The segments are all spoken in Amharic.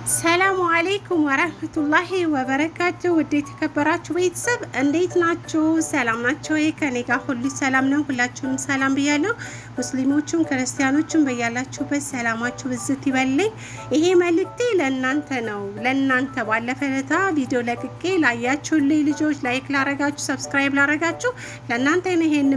ሰላሙ አለይኩም ወራህመቱላሂ ወበረካቱ። ውድ የተከበራችሁ ቤተሰብ እንዴት ናችሁ? ሰላም ናችሁ? ከኔ ጋር ሁሉ ሰላም ነው። ሁላችሁንም ሰላም ብያለሁ። ሙስሊሞቹም ክርስቲያኖቹም በያላችሁበት ሰላማችሁ ብዝት ይበልኝ። ይሄ መልእክቴ ለእናንተ ነው። ለእናንተ ባለፈ ዕለት ቪዲዮ ለቅቄ ላያችሁልኝ ልጆች፣ ላይክ ላረጋችሁ፣ ሰብስክራይብ ላረጋችሁ ለእናንተ ነው። ይሄን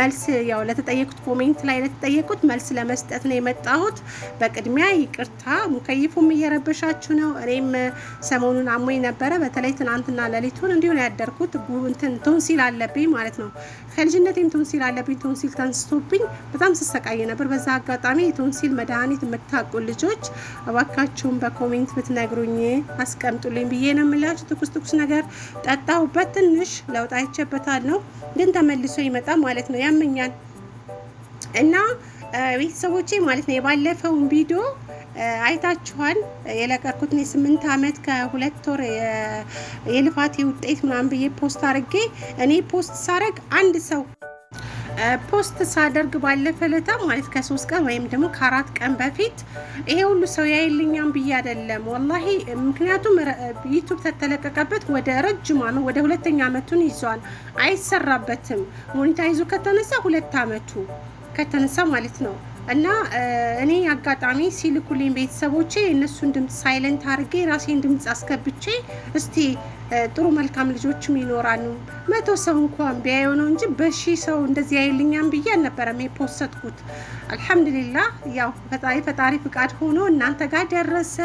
መልስ ያው ለተጠየቁት ኮሜንት ላይ ለተጠየቁት መልስ ለመስጠት ነው የመጣሁት። በቅድሚያ ይቅርታ ሙከይፉም እየረበሻችሁ ነው። እኔም ሰሞኑን አሞኝ ነበረ። በተለይ ትናንትና ሌሊቱን እንዲሆን ያደርኩት ቶንሲል አለብኝ ማለት ነው። ከልጅነቴም ቶንሲል አለብኝ። ቶንሲል ተንስቶብኝ በጣም ስሰቃየ ነበር። በዛ አጋጣሚ የቶንሲል መድኃኒት የምታውቁ ልጆች እባካችሁን በኮሜንት ብትነግሩኝ አስቀምጡልኝ ብዬ ነው የምላችሁ። ትኩስ ነገር ጠጣሁበት። ትንሽ ለውጥ አይቼበታለሁ፣ ግን ተመልሶ ይመጣ ማለት ነው። ያመኛል እና ቤተሰቦቼ ማለት ነው የባለፈውን ቪዲዮ አይታችኋል። የለቀኩትን የ8 አመት ከ2 ወር የልፋቴ ውጤት ምናምን ብዬ ፖስት አድርጌ እኔ ፖስት ሳደርግ አንድ ሰው ፖስት ሳደርግ ባለፈ ዕለት ማለት ከ3 ቀን ወይም ደግሞ ከ4 ቀን በፊት ይሄ ሁሉ ሰው ያይልኛም ብዬ አይደለም ወላሂ። ምክንያቱም ዩቲዩብ ተተለቀቀበት ወደ ረጅም አመት ወደ 2ኛ አመቱን ይዟል። አይሰራበትም። ሞኔታይዙ ከተነሳ 2 አመቱ ከተነሳ ማለት ነው። እና እኔ አጋጣሚ ሲልኩልኝ ቤተሰቦቼ እነሱን ድምጽ ሳይለንት አድርጌ ራሴን ድምጽ አስገብቼ እስቲ ጥሩ መልካም ልጆችም ይኖራሉ 100 ሰው እንኳን ቢያየው ነው እንጂ በሺህ ሰው እንደዚህ አይልኛም ብዬ አልነበረም የፖስትኩት። አልহামዱሊላህ ያው ፈጣሪ ፍቃድ ሆኖ እናንተ ጋር ደረሰ።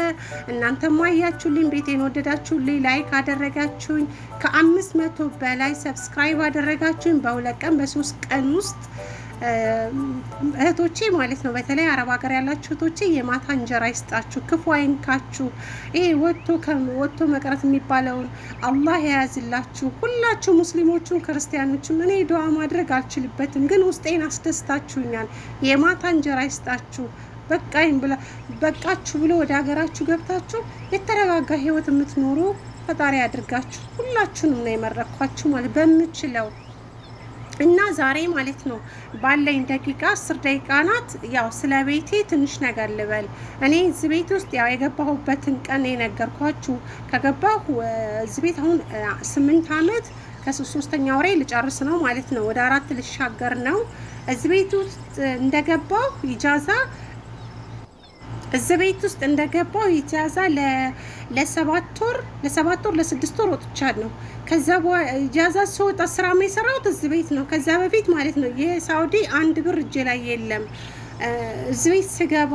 እናንተም አያችሁልኝ፣ ቤቴን ወደዳችሁልኝ፣ ላይክ አደረጋችሁኝ፣ ከ500 በላይ ሰብስክራይብ አደረጋችሁኝ በ2 ቀን በ3 ቀን ውስጥ እህቶቼ ማለት ነው። በተለይ አረብ ሀገር ያላችሁ እህቶቼ የማታ እንጀራ ይስጣችሁ፣ ክፉ አይንካችሁ። ይሄ ወጥቶ መቅረት የሚባለውን አላህ የያዝላችሁ። ሁላችሁ ሙስሊሞቹም ክርስቲያኖቹም እኔ ዱዓ ማድረግ አልችልበትም፣ ግን ውስጤን አስደስታችሁኛል። የማታ እንጀራ ይስጣችሁ። በቃችሁ ብሎ ወደ ሀገራችሁ ገብታችሁ የተረጋጋ ህይወት የምትኖሩ ፈጣሪ ያድርጋችሁ። ሁላችሁንም ነው የመረኳችሁ ማለት በምችለው እና ዛሬ ማለት ነው ባለኝ ደቂቃ 10 ደቂቃ ናት። ያው ስለ ቤቴ ትንሽ ነገር ልበል። እኔ እዚህ ቤት ውስጥ ያው የገባሁበትን ቀን የነገርኳችሁ። ከገባሁ እዚህ ቤት አሁን 8 አመት ከ3ኛ ወሬ ልጨርስ ነው ማለት ነው። ወደ 4 ልሻገር ነው። እዚህ ቤት ውስጥ እንደገባሁ እንደገባው ኢጃዛ ለ7 ወር ለ6 ወር ወጥቻለሁ። ከዛ በኋላ ኢጃዛ ስወጣ ስራ የሰራሁት እዚህ ቤት ነው። ከዛ በፊት ማለት ነው የሳውዲ 1 ብር እጄ ላይ የለም። እዚህ ቤት ስገባ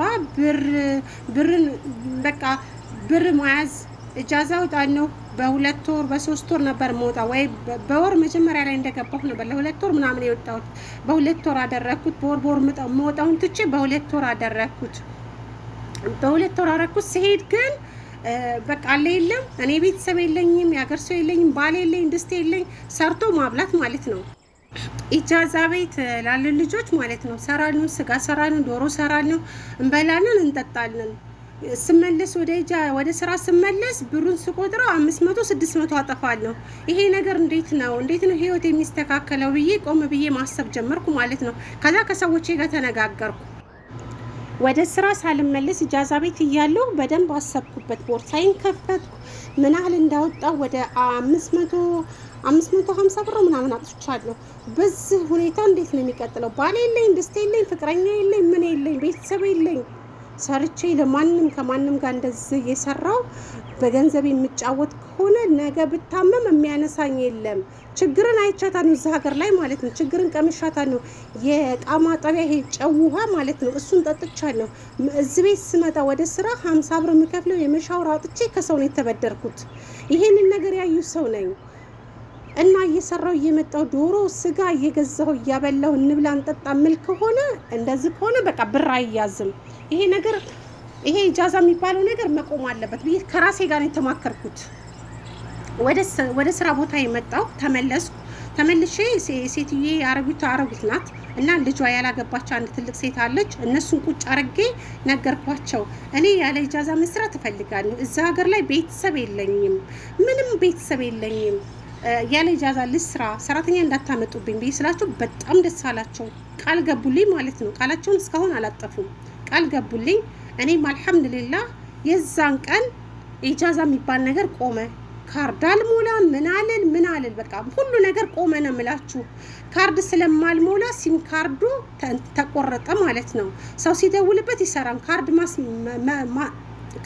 ብር መያዝ ኢጃዛ ወጣለሁ። በ2 ወር በ3 ወር ነበር መውጣ ወይ በወር መጀመሪያ ላይ እንደገባሁ ነበር ለ2 ወር ምናምን የወጣሁት። በ2 ወር አደረኩት። በወር መውጣውን ትቼ በ2 ወር አደረኩት። በ2 ወር አደረኩት። ሲሄድ ግን በቃ አለ የለም። እኔ ቤተሰብ የለኝም፣ ያገር ሰው የለኝም፣ ባል የለኝ፣ ድስት የለኝ። ሰርቶ ማብላት ማለት ነው። ኢጃዛ ቤት ላሉ ልጆች ማለት ነው ሰራልን፣ ስጋ ሰራልን፣ ዶሮ ሰራልን፣ እንበላለን፣ እንጠጣለን። ስመለስ ወደ ስራ ስመለስ ብሩን ስቆጥረው 500 600 አጠፋለሁ። ይሄ ነገር እንዴት ነው ህይወት የሚስተካከለው ብዬ ቆም ብዬ ማሰብ ጀመርኩ ማለት ነው። ከዛ ከሰዎቼ ጋር ተነጋገርኩ። ወደ ስራ ሳልመለስ ኢጃዛ ቤት እያለሁ በደንብ አሰብኩበት። ቦርሳዬን ከፈትኩ። ምን ያህል እንዳወጣው ወደ 550 ብር ምናምን አጥቻለሁ። በዚህ ሁኔታ እንዴት ነው የሚቀጥለው? ባል የለኝ፣ ድስት የለኝ፣ ፍቅረኛ የለኝ፣ ምን የለኝ፣ ቤተሰብ የለኝ። ሰርቼ ከማንም ጋር እንደዚህ እየሰራው በገንዘብ የምጫወት ከሆነ ነገ ብታመም የሚያነሳኝ የለም። ችግርን አይቻታለሁ እዚህ ሀገር ላይ ማለት ነው። ችግርን ቀምሻታለሁ። የእቃ ማጠቢያ ይሄ ጨው ውሃ ማለት ነው እሱን ጠጥቻለሁ። እዚህ ቤት ስመጣ ወደ ስራ 50 ብር የምከፍለው የመሻወር አውጥቼ ከሰው ነው የተበደርኩት። ይሄንን ነገር ያዩ ሰው ነኝ እና እየሰራው እየመጣው ዶሮ ስጋ እየገዛው እያበላው እንብላ እንጠጣ ምል ከሆነ እንደዚህ ከሆነ በቃ ብር አይያዝም። ይሄ ኢጃዛ የሚባለው ነገር መቆም አለበት ብዬ ከራሴ ጋር ነው የተማከርኩት። ወደ ስራ ቦታ የመጣው ተመልሼ ሴትዬ አረቢት ናት እና ልጇ ያላገባች አንድ ትልቅ ሴት አለች። እነሱን ቁጭ አርጌ ነገርኳቸው። እኔ ያለ ኢጃዛ መስራት እፈልጋለሁ። እዛ ሀገር ላይ ቤተሰብ የለኝም፣ ምንም ቤተሰብ የለኝም። ያለ ኢጃዛ ልስራ፣ ሰራተኛ እንዳታመጡብኝ ብዬ ስላቸው በጣም ደስ አላቸው። ቃል ገቡልኝ ማለት ነው። ቃላቸውን እስካሁን አላጠፉም። ቃል ገቡልኝ። እኔም አልሐምዱሊላህ የዛን ቀን ኢጃዛ የሚባል ነገር ቆመ። ካርድ አልሞላም ምን አልል በቃ ሁሉ ነገር ቆመ ነው የምላችሁ። ካርድ ስለማልሞላ ሲም ካርዱ ተቆረጠ ማለት ነው። ሰው ሲደውልበት ይሰራም።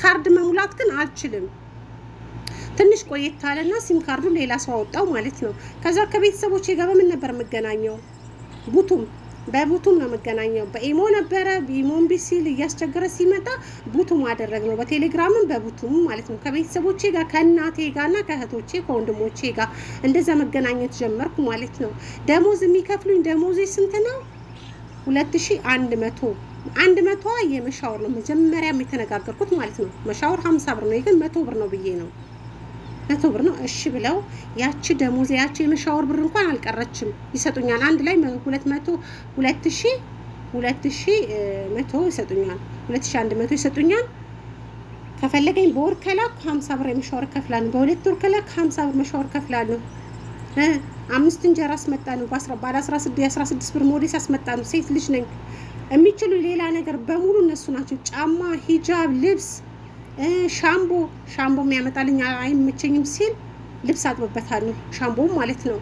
ካርድ መሙላት ግን አልችልም። ትንሽ ቆየት አለና ሲም ካርዱ ሌላ ሰው አወጣው ማለት ነው። ከዛ ከቤተሰቦቼ ጋር በምን ነበር የምገናኘው? በቡቱም ነው የምገናኘው። በኢሞ ነበረ። በኢሞን ቢሲል እያስቸገረ ሲመጣ ቡቱም አደረግነው። በቴሌግራምም በቡቱም ማለት ነው። ከቤተሰቦቼ ጋር ከእናቴ ጋርና ከእህቶቼ ከወንድሞቼ ጋር እንደዛ መገናኘት ጀመርኩ ማለት ነው። ደሞዝ የሚከፍሉኝ ደሞዜ ስንት ነው? 2100 100 የመሻወር ነው መጀመሪያም የተነጋገርኩት ማለት ነው። መሻወር 50 ብር ነው፣ ግን 100 ብር ነው ብዬ ነው 100 ብር ነው። እሺ ብለው ያቺ ደሞዝ ያቺ የመሻወር ብር እንኳን አልቀረችም ይሰጡኛል። አንድ ላይ 2100 ይሰጡኛል። 2100 ይሰጡኛል። ከፈለገኝ በወር ከላክ 50 ብር የመሻወር ከፍላለሁ። በሁለት ወር ከላክ 50 ብር መሻወር ከፍላለሁ። 5 እንጀራ አስመጣለሁ። በ16 ብር ሞዴስ አስመጣለሁ። ሴት ልጅ ነኝ። የሚችሉ ሌላ ነገር በሙሉ እነሱ ናቸው። ጫማ፣ ሂጃብ፣ ልብስ፣ ሻምቦ የሚያመጣልኝ አይመቸኝም ሲል ልብስ አጥብበታለሁ። ሻምቦ ማለት ነው።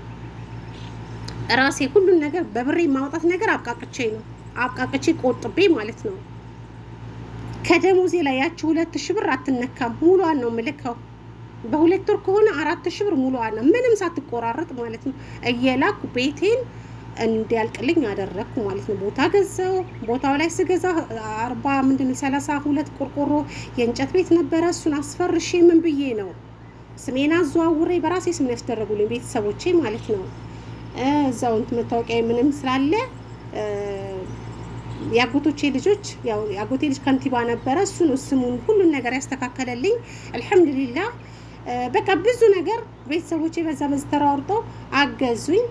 ራሴ ሁሉን ነገር በብሬ ማውጣት ነገር አብቃቅቼ ቆጥቤ ማለት ነው። ከደሞዜ ላይ ያቺ 2000 ብር አትነካም። ሙሉዋን ነው የምልከው። በሁለት ወር ከሆነ 4000 ብር ሙሉዋን ነው ምንም ሳትቆራረጥ ማለት ነው። እየላኩ ቤቴን እንዲያልቅልኝ አደረኩ ማለት ነው። ቦታ ገዛው። ቦታው ላይ ስገዛ 32 ቆርቆሮ የእንጨት ቤት ነበረ። እሱን አስፈርሼ ምን ብዬ ነው ስሜን አዘዋውሬ በራሴ ስም ያስደረጉልኝ ቤተሰቦቼ ማለት ነው። እዛው መታወቂያ ምንም ስላለ ያጎቶቼ ልጆች ያው ያጎቴ ልጅ ከንቲባ ነበረ። እሱ ነው ስሙን ሁሉን ነገር ያስተካከለልኝ። አልহামዱሊላህ በቃ ብዙ ነገር ቤተሰቦቼ በዛ ተራርጠው አገዙኝ።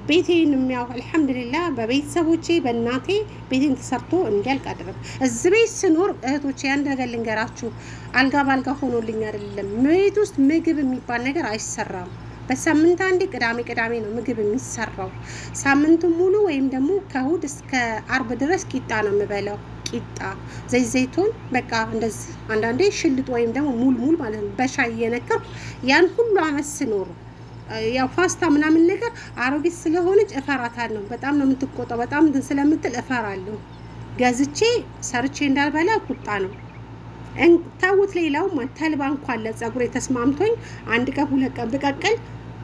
ቤቴን የሚያው አልহামዱሊላህ በቤተሰቦቼ በእናቴ ቤቴን ተሰርቶ እንዲያልቅ አደረኩ። እዚህ ቤት ስኖር እህቶቼ አንድ ነገር ልንገራችሁ፣ አልጋ ባልጋ ሆኖልኝ አይደለም። ቤት ውስጥ ምግብ የሚባል ነገር አይሰራም። በሳምንት አንዴ ቅዳሜ ነው ምግብ የሚሰራው። ሳምንቱን ሙሉ ወይም ደግሞ ከእሁድ እስከ አርብ ድረስ ቂጣ ነው የምበላው። ቂጣ ዘይቱን በቃ እንደዚህ አንዳንዴ ሽልጥ ወይም ደግሞ ሙል ማለት ነው በሻይ እየነከርኩ ያን ሁሉ አመት ስኖር ያው ፓስታ ምናምን ነገር አሮጊት ስለሆነች እፈራታለሁ። በጣም ነው የምትቆጣው። በጣም ስለምትል እፈራለሁ። ገዝቼ ሰርቼ እንዳልበላ ቁጣ ነው። ታውት ሌላው ተልባ እንኳን ለጸጉሬ ተስማምቶኝ አንድ ቀን ሁለት ቀን ብቀቅል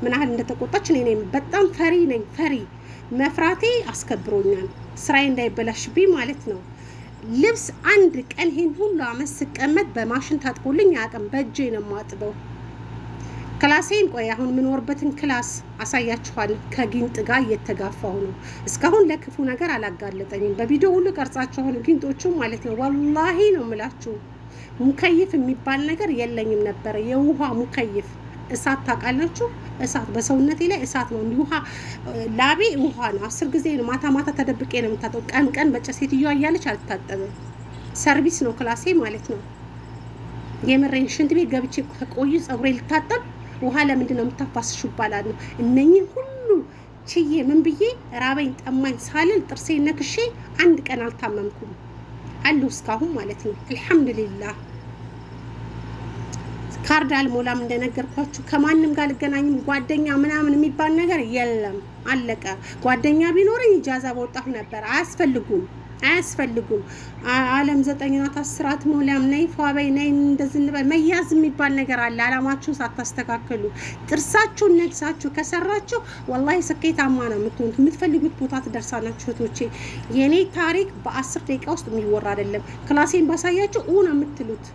ምን ያህል እንደተቆጣች እኔ ነኝ። በጣም ፈሪ ነኝ። ፈሪ መፍራቴ አስከብሮኛል። ስራዬ እንዳይበላሽብኝ ማለት ነው። ልብስ አንድ ቀን ይሄን ሁሉ አመት ስቀመጥ በማሽን ታጥቦልኝ አያውቅም። በእጄ ነው የማጥበው። ክላሴን ቆይ አሁን የምኖርበትን ክላስ አሳያችኋለሁ። ከጊንጥ ጋር እየተጋፋሁ ነው። እስካሁን ለክፉ ነገር አላጋለጠኝም። በቪዲዮ ሁሉ ቀርጻችኋለሁ ጊንጦቹ ማለት ነው። ወላሂ ነው የምላችሁ። ሙከይፍ የሚባል ነገር የለኝም ነበረ። የውሃ ሙከይፍ እሳት ታውቃላችሁ? እሳት በሰውነቴ ላይ እሳት ነው። ውሃ ላቤ ውሃ ነው። 10 ጊዜ ነው ማታ ተደብቄ ነው የምታጠው። ቀን በጨሴትዮ እያለች አልታጠብም። ሰርቪስ ነው ክላሴ ማለት ነው። የምሬን ሽንት ቤት ገብቼ ከቆዩ ጸጉሬ ልታጠብ ውሃ ለምንድን ነው የምታፋስሹ ይባላል ነው። እነኚህ ሁሉ ችዬ ምን ብዬ ራበኝ ጠማኝ ሳልል ጥርሴ ነክሼ አንድ ቀን አልታመምኩም አለሁ እስካሁን ማለት ነው። አልহামዱሊላህ ካርድ አልሞላም እንደነገርኳችሁ። ከማንም ጋር ልገናኝም ጓደኛ ምናምን የሚባል ነገር የለም። አለቀ። ጓደኛ ቢኖርኝ ኢጃዛ በወጣሁ ነበር። አያስፈልጉም። ዓለም 9 ናት 10 አትሞላም። ነይ ፏበይ ነይ እንደዚህ እንበል። መያዝ የሚባል ነገር አለ። አላማችሁን ሳታስተካክሉ ጥርሳችሁን ነክሳችሁ ከሰራችሁ ወላሂ ስኬታማ ነው የምትሆኑት። የምትፈልጉት ቦታ ትደርሳላችሁ እህቶቼ። የኔ ታሪክ በ10 ደቂቃ ውስጥ የሚወራ አይደለም። ክላሴን ባሳያችሁ ነው የምትሉት።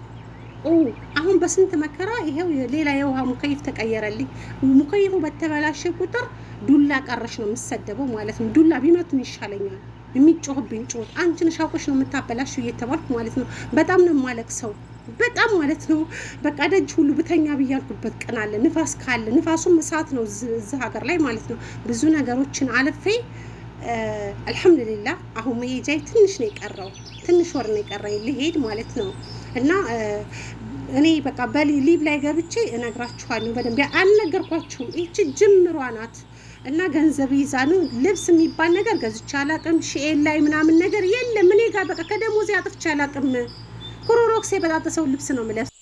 አሁን በስንት መከራ ይሄው ሌላ የውሃ ሙከይፍ ተቀየረልኝ። ሙከይፉ በተበላሸ ቁጥር ዱላ ቀረሽ ነው የምሰደበው ማለት ነው። ዱላ ቢመቱን ይሻለኛል። የሚጮህብኝ ጮት አንቺን ሻውቀሽ ነው የምታበላሽው እየተባልኩ ማለት ነው። በጣም ነው የማለቅሰው። በጣም ማለት ነው። በቃ ደጅ ሁሉ ብተኛ ብያልኩበት ቀን አለ። ንፋስ ካለ ንፋሱም እሳት ነው እዚህ ሀገር ላይ ማለት ነው። ብዙ ነገሮችን አልፌ አልহামዱሊላህ አሁን መሄጃዬ ትንሽ ነው የቀረው። ትንሽ ወር ነው የቀረኝ ልሄድ ማለት ነው። እና እኔ በቃ በሊብ ላይ ገብቼ እነግራችኋለሁ። በደንብ አልነገርኳችሁም። እቺ ጅምሯ ናት። እና ገንዘብ ይዛ ነው። ልብስ የሚባል ነገር ገዝቼ አላቅም። ሺኤል ላይ ምናምን ነገር የለም። እኔ ጋር በቃ ከደሞዜ አጥፍቼ አላቅም። ኩሩሮክስ የበጣጠሰው ልብስ ነው የምለብሰው።